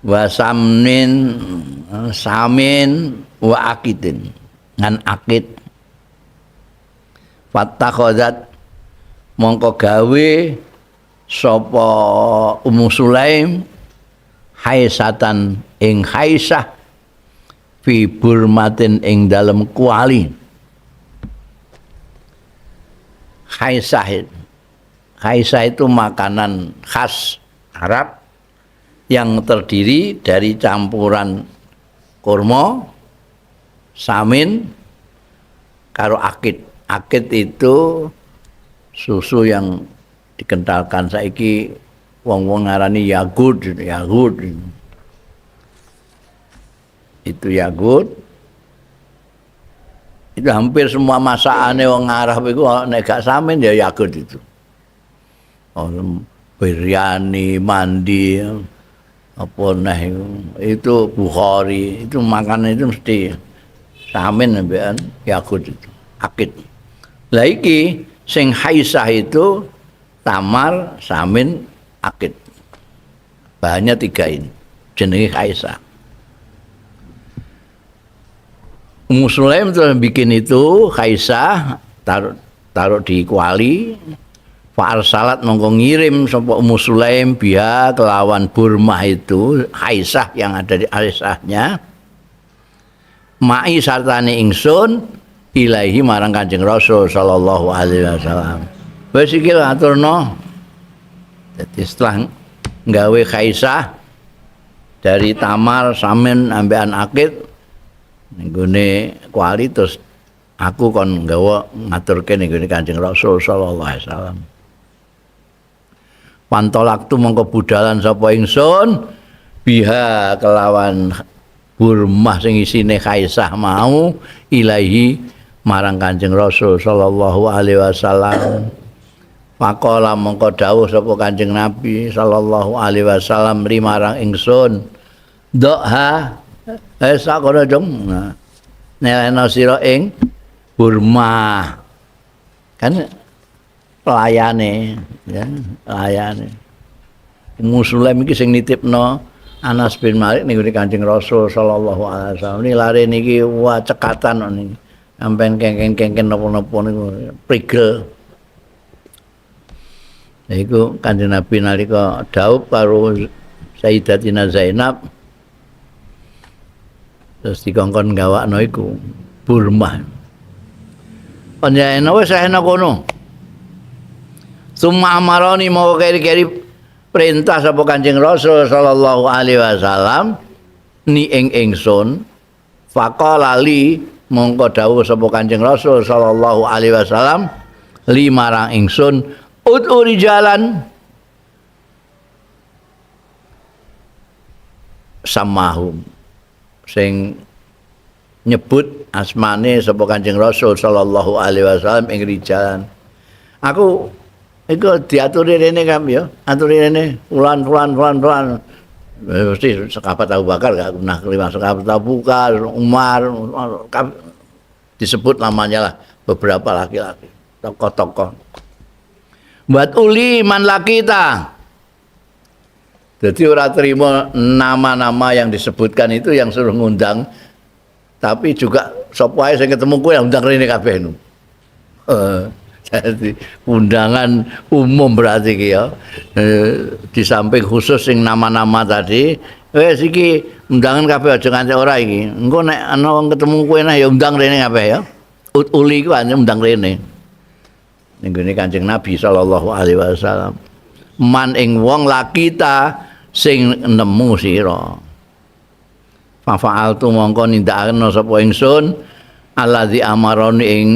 wasamnin samin wa akidin ngan akid fattakhazat mongko gawe sapa Ummu Sulaim haisatan ing haisah fi burmatin ing dalem kuali. Haisah itu makanan khas Arab yang terdiri dari campuran kurma, samin, karo akid. Akid itu susu yang dikentalkan saiki wong-wong ngarani yagut. Itu yagut. Itu hampir semua masakane wong Arab iku nek gak samin ya yagut itu. Biryani, mandi, apa nah itu Bukhari, itu makanan itu mesti samin ambekan yagut itu, akid. Lah iki sing haisah itu tamar, samin, akid. Bahannya 3 ini. Jenenge haisah. Ummu Sulaim tuh bikin itu haisah, taruh di kuali. Fa'arsalat mongko ngirim sapa Ummu Sulaim biha kelawan Burmah itu haisah yang ada di haisahnya. Ma'i sartane ingsun ilahi marang Kanjeng Rasul sallallahu alaihi wasallam. Wis iki aturno. Dadi setelah nggawe haisah dari tamar samin ambekan akid ning gone kuali terus aku kon nggawa ngaturke ning gone Kanjeng Rasul sallallahu alaihi wasallam. Pantolak tu mongko budalan sapa ingsun biha kelawan Burmah sing isine Kaisah mau ilahi marang Kanjeng Rasul sallallahu alaihi wasallam. Faqala mongko dawuh sapa Kanjeng Nabi sallallahu alaihi wasallam marang ingsun, "Doha sakono dong." Nelena sira ing Burmah. Kan layane ya, layane. Ummu Sulaim iki sing nitipno Anas bin Malik ning Kanjeng Rasul sallallahu alaihi wasallam. Ini lare niki wah cekatan niki. Sampeyan kengken-kengken napa-napa niku prigel. Nah, iku Kanjeng Nabi nalika dhaup karo Sayyidatina Zainab terus dikongkon gawakno iku Burmah. Panjenengan wis ana kono. Summa amaroni mau keri-keri perintah sapa Kanjeng Rasul sallallahu alaihi wasallam ni ing ingsun faqala li mongko dawuh sapa Kanjeng Rasul sallallahu alaihi wasallam li marang ingsun ud'u rijalan samahum sing nyebut asmane sapa Kanjeng Rasul sallallahu alaihi wasallam ing rijalan. Aku iku diaturi rene kam ya, aturi rene fulan. Mesti sahabat Abu Bakar gak pernah kelima sahabat Abu Bakar, Umar, disebut namanya lah beberapa laki-laki, tokoh-tokoh. Buat uli man lakita. Jadi ora terima nama-nama yang disebutkan itu yang suruh ngundang, tapi juga sapa ae sing ketemu kowe undang rene kabeh nu. Jadi undangan umum berarti ki ya. Di samping khusus sing nama-nama tadi, wis iki undangan kabeh aja nganti ora iki. Engko nek ana wong ketemu kowe nah ya undang rene kabeh ya. Uli ku ane undang rene. Ning gone Kanjeng Nabi sallallahu alaihi wasallam. Man ing wong lakita sing nemu sira. Fa fa'altu mongko nindakno sapa ingsun allazi amaroni ing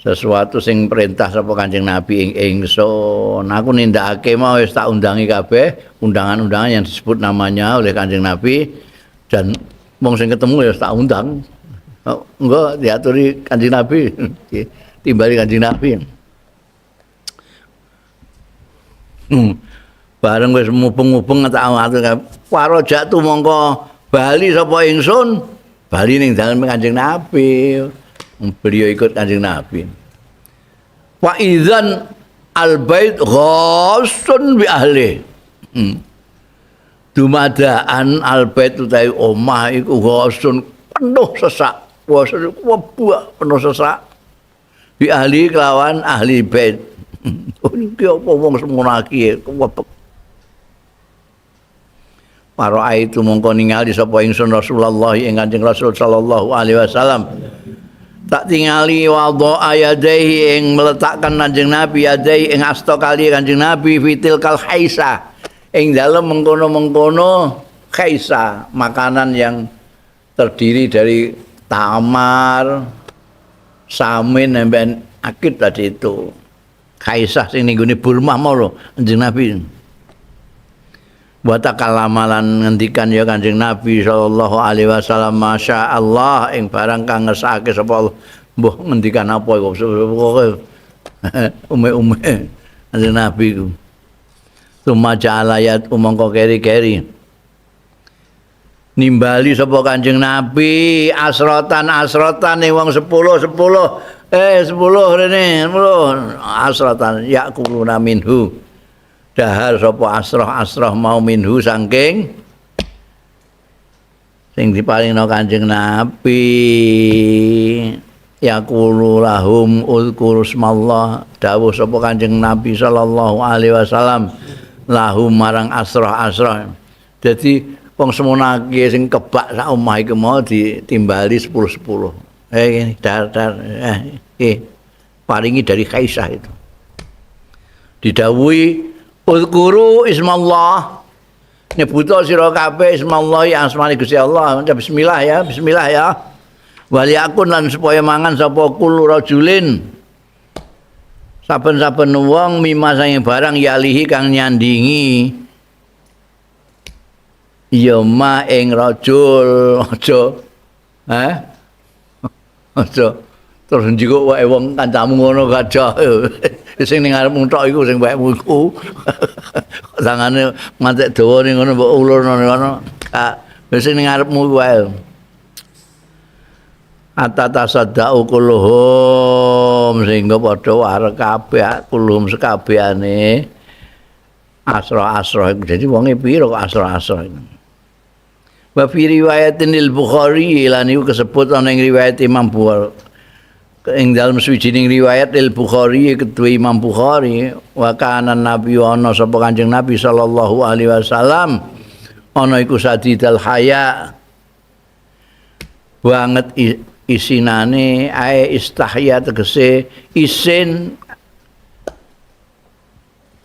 sesuatu sing perintah sapa Kanjeng Nabi ing ingsun. Aku nindakake mau wis tak undangi kabeh undangan-undangan yang disebut namanya oleh Kanjeng Nabi dan wong sing ketemu ya tak undang. Oh, enggak diaturi Kanjeng Nabi, timbali Kanjeng Nabi. Bareng wis mubeng-mubeng tak atur karo jatuh mongko bali sapa ingsun, bali ning dalem Kanjeng Nabi. Beliau ikut Kanjeng Nabi. Wa idzan al-bait ghassun bi ahli. Dumadaan al-bait utawi omah iku ghassun penuh sesak. Puasa buak penuh sesak. Bi ahli kelawan ahli bait. Iki apa wong semono iki kewebek. Para itu mongko ningali sapa ingsun Rasulullah ing Kanjeng Rasul sallallahu alaihi wasallam. Tak tingali wadha ayadaihi ing meletakkan Kanjeng Nabi yadai ing asta kali Kanjeng Nabi fitil kal haisa ing dalem mengkono-mengkono haisa makanan yang terdiri dari tamar samin dan akid tadi itu haisa sing ning gone Burmah mau lho Kanjeng Nabi wa takallama lan ngendikan ya Kanjeng Nabi sallallahu alaihi wasallam masyaallah ing barang kang ngersakake sapa Allah mbuh ngendikan apa iku pokoke ume-ume Kanjeng Nabi iku summa ja'alayat umangka keri-keri nimbali sapa Kanjeng Nabi asrotan ning wong 10 rene 10 asrotan yakuluna minhu dahar sapa asroh mau minhu saking sing diparingna Kanjeng Nabi yaqulu lahum uzkuru smallah dawuh sapa Kanjeng Nabi sallallahu alaihi wasallam lahum marang asroh dadi wong semonake sing kebak sak omah iku mau ditimbali 10 ini dar paringi dari Kaisah itu didhawuhi uzkuru ismallah nyebuto sira kabeh ismallah ya asmane Gusti Allah bismillah ya wali akun lan supaya mangan sapa kulu rajulin saben-saben wong mimma sange barang yalihi kang nyandingi ya ma ing rajul aja terus njiko wae wong kancamu ngono kaca sing ning ngarepmu tok iku sing wae iku tangane mantek dawa ning ngono mbok ulurno ngono sing ning ngarepmu wae atatasaddaqu kulluhum sehingga padha warek kabeh kulluhum sekabehane asra-asra jadi wonge pira kok asra-asra iku wa fi riwayatin al-Bukhari lan iku kesebut ana ing riwayat Imam Bukhari ing dalam suwijining riwayat al-Bukhari kedua Imam Bukhari wa kana nabi ana sapa Kanjeng Nabi sallallahu alaihi wasallam ana iku sadidal haya banget isinane ae istahya tegese isin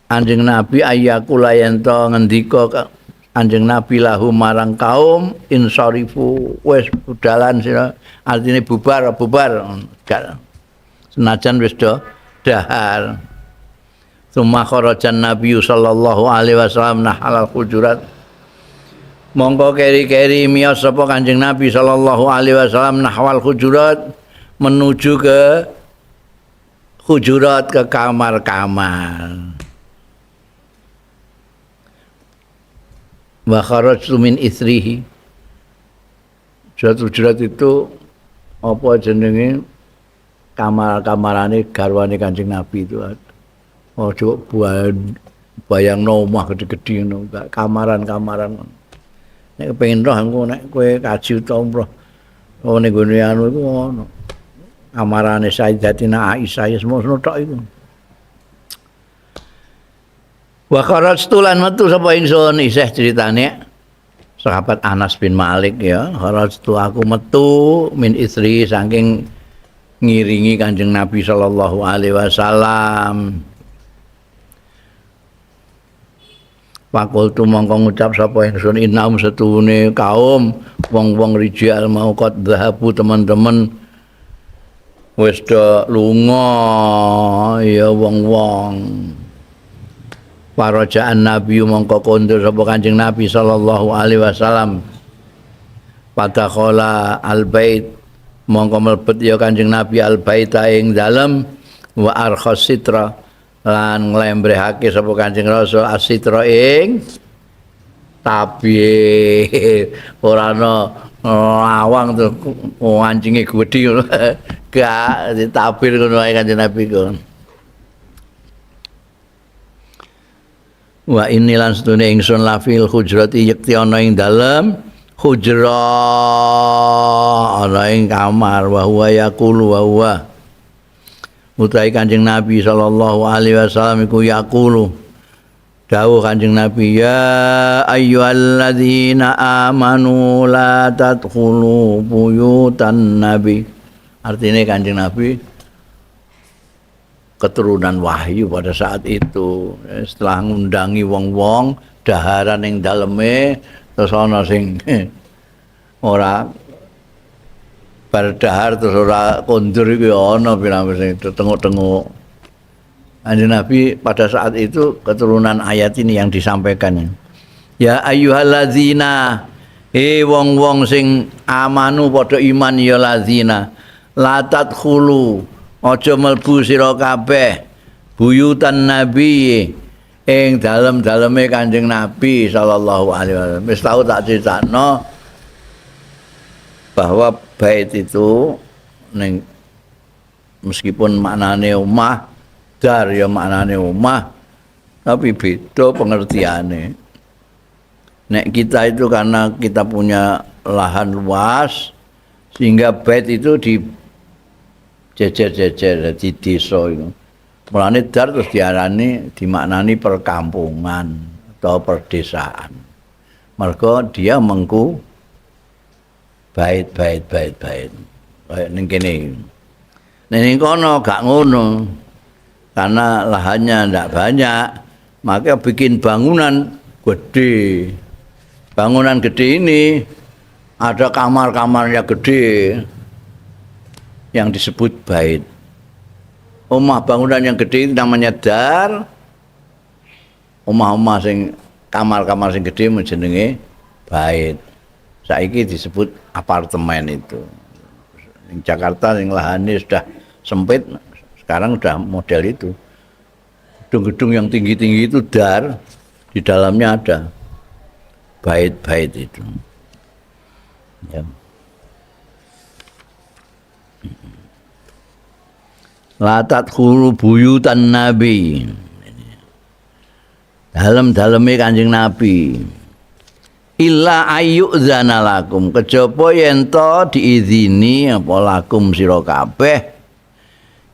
Kanjeng Nabi ayakula yen to ngendika Kanjeng Nabi lahu marang kaum insarifu wis budalan sira artine bubar senajan wis do dahar summa kharajan Nabi sallallahu alaihi wasallam nahal hujurat mongko keri-keri miyos sapa Kanjeng Nabi sallallahu alaihi wasallam nahwal hujurat menuju ke hujurat ke kamar-kamar wa kharajtu min isrihi hujurat itu apa jenenge kamar-kamarane garwane Kanjeng Nabi itu ojo bayangno omah gede-gede ngono kamaran-kamaran nek kepengin roh engko nek kowe kaji utawa umroh ning gone anu iku ngono kamarane Sayyidatina Aisyah ya semono tok iku wa kharajtu lan metu sapa ingsun isih critane sahabat Anas bin Malik ya kharajtu aku metu min istri saking ngiringi Kanjeng Nabi sallallahu alaihi wasallam Fakultu mongko ngucap sapa ingsun innahum setune kaum wong-wong rijal mau qad dhahabu teman-teman wis do lunga ya wong-wong parajaan Nabi mongko kondur sapa Kanjeng Nabi sallallahu alaihi wasallam padakhala al-bait mongko mlebet ya Kanjeng Nabi al-baita ing dalem wa arkhas sitra lan nglembrehake sapa Kanjeng Rasul asitra ing tabih ora ana lawang tuh anjinge gedhi ngono gak ditabir ngono ae Kanjeng Nabi ku wa inilan setune ingsun lafil hujrati yekti ana ing dalem hujrah ana ing kamar wa huwa yaqulu wa huwa utai Kanjeng Nabi sallallahu alaihi wasallam iku yaqulu dawuh Kanjeng Nabi ya ayyuhalladzina amanu la tadkhulu buyutan nabi artinya Kanjeng Nabi keturunan wahyu pada saat itu setelah ngundangi wong-wong daharan ing daleme terus ana sing ora berdahar terus ora kondur iku ya ana pirang sing tengok-tengok. Kanjeng Nabi pada saat itu keturunan ayat ini yang disampaikan. Ya ayyuhalladzina wong-wong sing amanu padha iman ya lazina la tadkhulu aja mlebu sira kabeh buyutan nabi ing dalem-daleme Kanjeng Nabi sallallahu alaihi wasallam. Wis tau tak critakno bahwa bait itu ning meskipun maknane omah, dar ya maknane omah, tapi beda pengertiane. Nek kita itu karena kita punya lahan luas sehingga bait itu di jejer-jejer di desa itu. Mulane dar terus diarani dimaknani perkampungan atau perdesaan. Mergo dia mengku bait. Kayak ning kene. Ning kono gak ngono. Karena lahannya ndak banyak, maka bikin bangunan gede. Bangunan gede ini ada kamar-kamarnya gede yang disebut bait. Omah bangunan yang gede itu namanya dar. Omah-omah sing kamar-kamar sing gede jenenge bait. Saiki disebut apartemen itu. Di Jakarta yang lahannya sudah sempit, sekarang sudah model itu. Gedung-gedung yang tinggi-tinggi itu dar, di dalamnya ada bait-bait itu. Ya. La tadkhulu buyutan nabi. Dalem-daleme Kanjeng Nabi. Illa ayyudzana lakum, kejaba yen to diizini apa lakum sira kabeh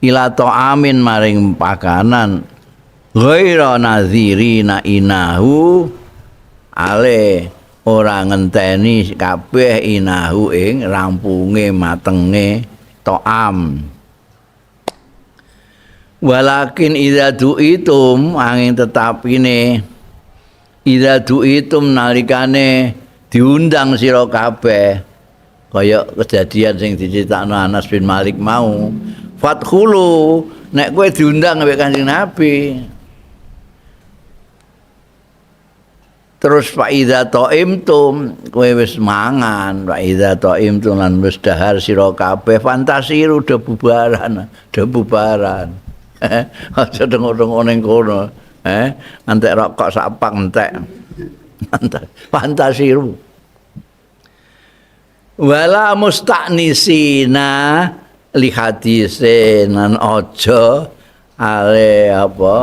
ila ta'amin maring pakanan ghaira nazirina inahu ale ora ngenteni kabeh inahu ing rampunge matenge ta'am. Walakin idza du'itum angin tetapine idza du'itum nalikane diundang sira kabeh kaya kejadian sing diceritakno Anas bin Malik mau fadkhulu nek kowe diundang mbek Kanjeng Nabi terus fa idza ta'imtum kowe wis mangan fa idza ta'imtum lan wis dahar sira kabeh fantasiru do bubaran aja dengo-dengo ning kono antek rokok sak pak entek fantasiru wala musta'nisina li hadisin nan aja ale apa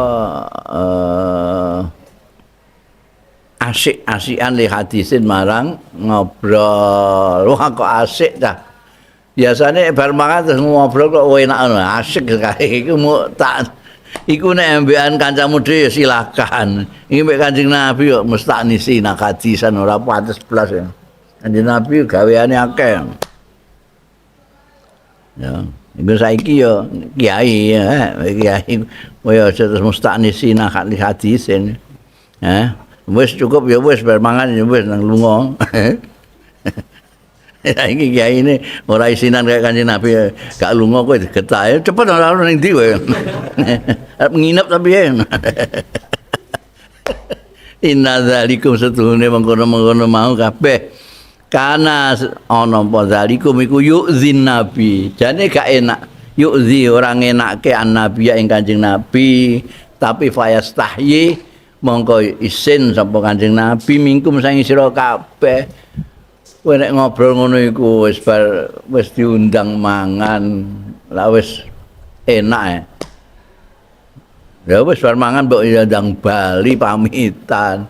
asik-asikan li hadisin marang ngobrol. Wah kok asik dah. Biasanya bar mangan terus ngobrol kok enak asik sekali. Iku nek ambekan kancamu dhewe silakan. Iki mek Kanjeng Nabi kok musta'nisi nak hadisan ora pantes blas ya. Kanjeng Nabi gaweane akeh. Ya, iku saiki yo kiai ya, kiai kowe aja terus musta'nisi nak hadisin. Wis cukup ya wis bar mangan ya wis nang lunga. Iki kiai ini ora isinan kayak Kanjeng Nabi gak lunga kowe digetah cepet ora ono ning ndi kowe. Arep nginep tapi ya. Inna dzalikum setuhune mengkono-mengkono mau kabeh. Kana ana apa dzalikum iku yu'zin nabi. Jane gak enak. Yu'zi orang enakke an nabi ing Kanjeng Nabi, tapi fayastahyi mongko isin sapa Kanjeng Nabi mingkum sang sira kabeh. Kowe nek ngobrol ngono iku wis diundang mangan, lah wis enak ya wis bar mangan mbok ndang bali pamitan.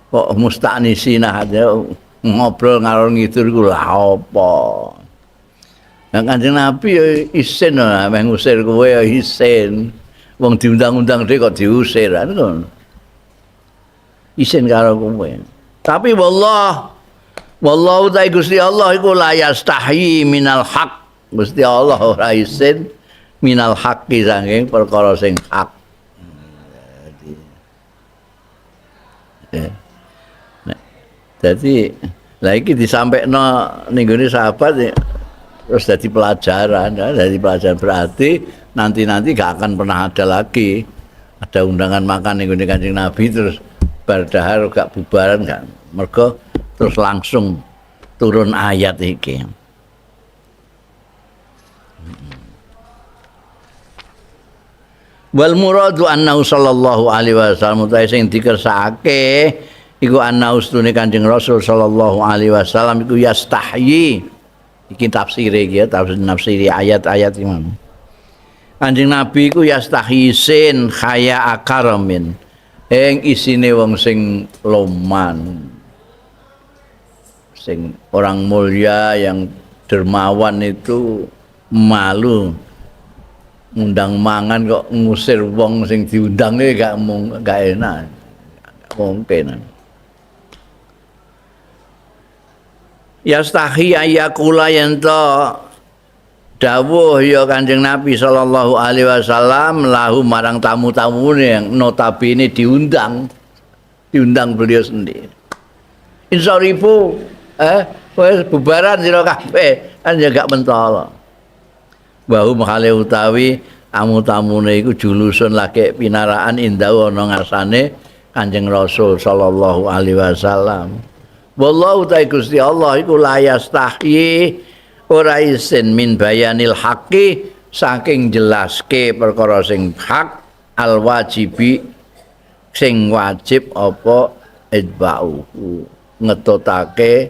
Kok musta'nisina ngobrol ngalor ngidul iku lha apa. Nah Kanjeng Nabi ya isin lho meh ngusir kowe ya isin. Wong diundang-undang dhek kok diusir ngono. Isin karo kowe. Tapi wallahu ta'ala Gusti Allah iku la yastahi minal haq. Gusti Allah ora isin minal haqqi saking perkara sing hak. Jadi lah iki disampaikno ning gone sahabat terus jadi pelajaran, berarti nanti gak akan pernah ada lagi ada undangan makan ning gone Kanjeng Nabi terus bar dahar gak bubaran kan. Mergo terus langsung turun ayat iki. Wal muradu annahu sallallahu alaihi wasallam utahe sing dikersakake iku annahu stune Kanjeng Rasul sallallahu alaihi wasallam iku yastahyi. Iki tafsire iki ya, tafsiri ayat-ayat iki. Kanjeng Nabi iku yastahyisin khaya akaramin. Ing isine wong sing loman. Sing orang mulia yang dermawan itu malu ngundang mangan kok ngusir wong sing diundang gak enak. Gak mungkin. Yastahi ayakula yanto dawuh ya Kanjeng Nabi sallallahu alaihi wasallam lahu marang tamu-tamune yang notabene diundang beliau sendiri. Insarifu wis bubaran sira kabeh kan ya gak mentolo. Bahu mahale utawi tamu-tamune iku julusun lagi pinaraan indah ana ngarsane Kanjeng Rasul sallallahu alaihi wasallam. Wallahu ta'ala Gusti Allah iku la yastahyi ora isin min bayanil haqqi saking jelaske perkara sing hak al wajibi sing wajib apa itba'uhu ngetotake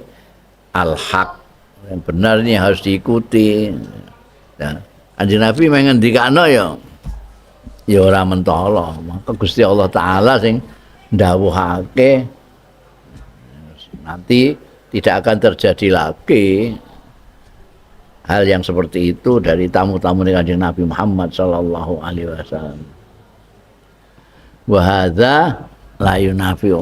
al haq yang benar ini harus diikuti. Nah, Kanjeng Nabi mengendikano ya ora mentolo. Maka Gusti Allah taala sing ndawuhake nanti tidak akan terjadi lagi hal yang seperti itu dari tamu-tamu Kanjeng Nabi Muhammad sallallahu alaihi wasallam. Wa hadza la yunafi